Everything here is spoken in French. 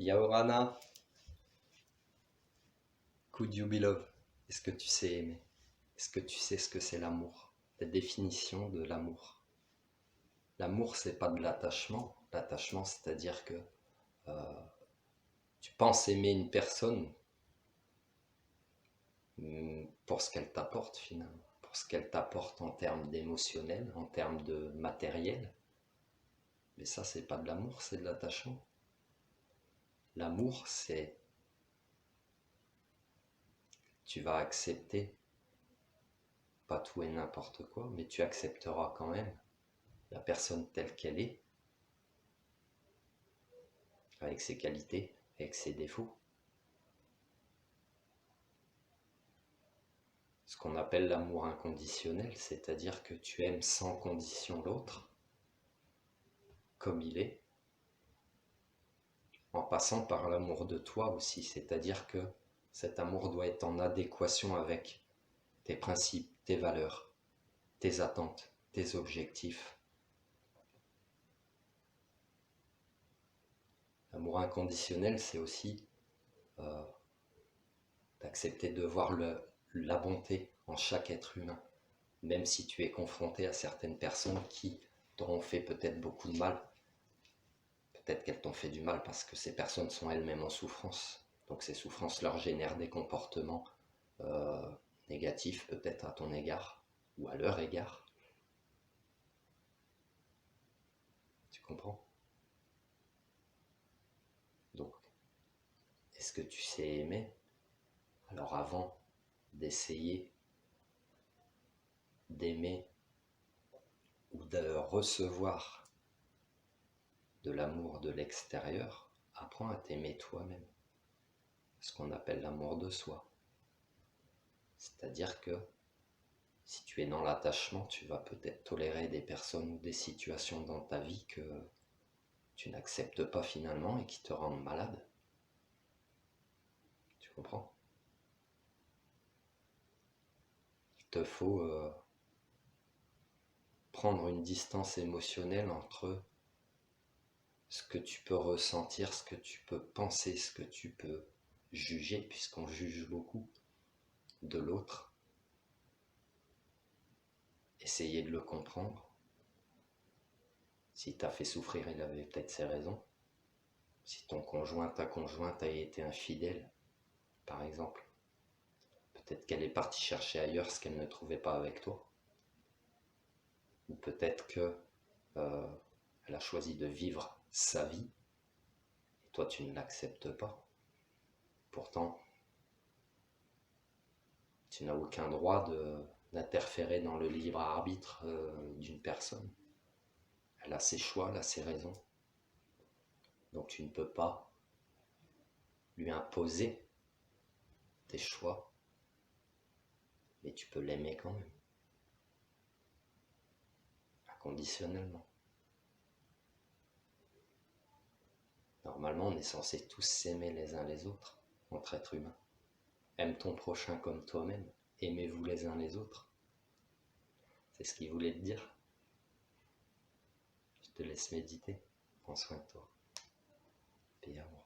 Yaorana, could you be love? Est-ce que tu sais aimer? Est-ce que tu sais ce que c'est l'amour? La définition de l'amour. L'amour, c'est pas de l'attachement. L'attachement, c'est-à-dire que tu penses aimer une personne pour ce qu'elle t'apporte finalement, pour ce qu'elle t'apporte en termes d'émotionnel, en termes de matériel. Mais ça, c'est pas de l'amour, c'est de l'attachement. L'amour, c'est tu vas accepter pas tout et n'importe quoi, mais tu accepteras quand même la personne telle qu'elle est, avec ses qualités, avec ses défauts. Ce qu'on appelle l'amour inconditionnel, c'est-à-dire que tu aimes sans condition l'autre, comme il est, en passant par l'amour de toi aussi, c'est-à-dire que cet amour doit être en adéquation avec tes principes, tes valeurs, tes attentes, tes objectifs. L'amour inconditionnel, c'est aussi d'accepter de voir la bonté en chaque être humain, même si tu es confronté à certaines personnes qui t'auront fait peut-être beaucoup de mal. Peut-être qu'elles t'ont fait du mal parce que ces personnes sont elles-mêmes en souffrance. Donc ces souffrances leur génèrent des comportements négatifs peut-être à ton égard ou à leur égard. Tu comprends? Donc, est-ce que tu sais aimer? Alors avant d'essayer d'aimer ou de recevoir de l'amour de l'extérieur, apprends à t'aimer toi-même. Ce qu'on appelle l'amour de soi. C'est-à-dire que si tu es dans l'attachement, tu vas peut-être tolérer des personnes ou des situations dans ta vie que tu n'acceptes pas finalement et qui te rendent malade. Tu comprends? Il te faut prendre une distance émotionnelle entre ce que tu peux ressentir, ce que tu peux penser, ce que tu peux juger, puisqu'on juge beaucoup de l'autre. Essayer de le comprendre. Si t'as fait souffrir, il avait peut-être ses raisons. Si ton conjoint, ta conjointe a été infidèle, par exemple, peut-être qu'elle est partie chercher ailleurs ce qu'elle ne trouvait pas avec toi. Ou peut-être que elle a choisi de vivre sa vie et toi tu ne l'acceptes pas. Pourtant, tu n'as aucun droit d'interférer dans le libre arbitre d'une personne. Elle a ses choix, elle a ses raisons. Donc tu ne peux pas lui imposer tes choix, mais tu peux l'aimer quand même, inconditionnellement. Normalement, on est censé tous s'aimer les uns les autres, entre êtres humains. Aime ton prochain comme toi-même, aimez-vous les uns les autres. C'est ce qu'il voulait te dire. Je te laisse méditer, prends soin de toi. Paix et amour.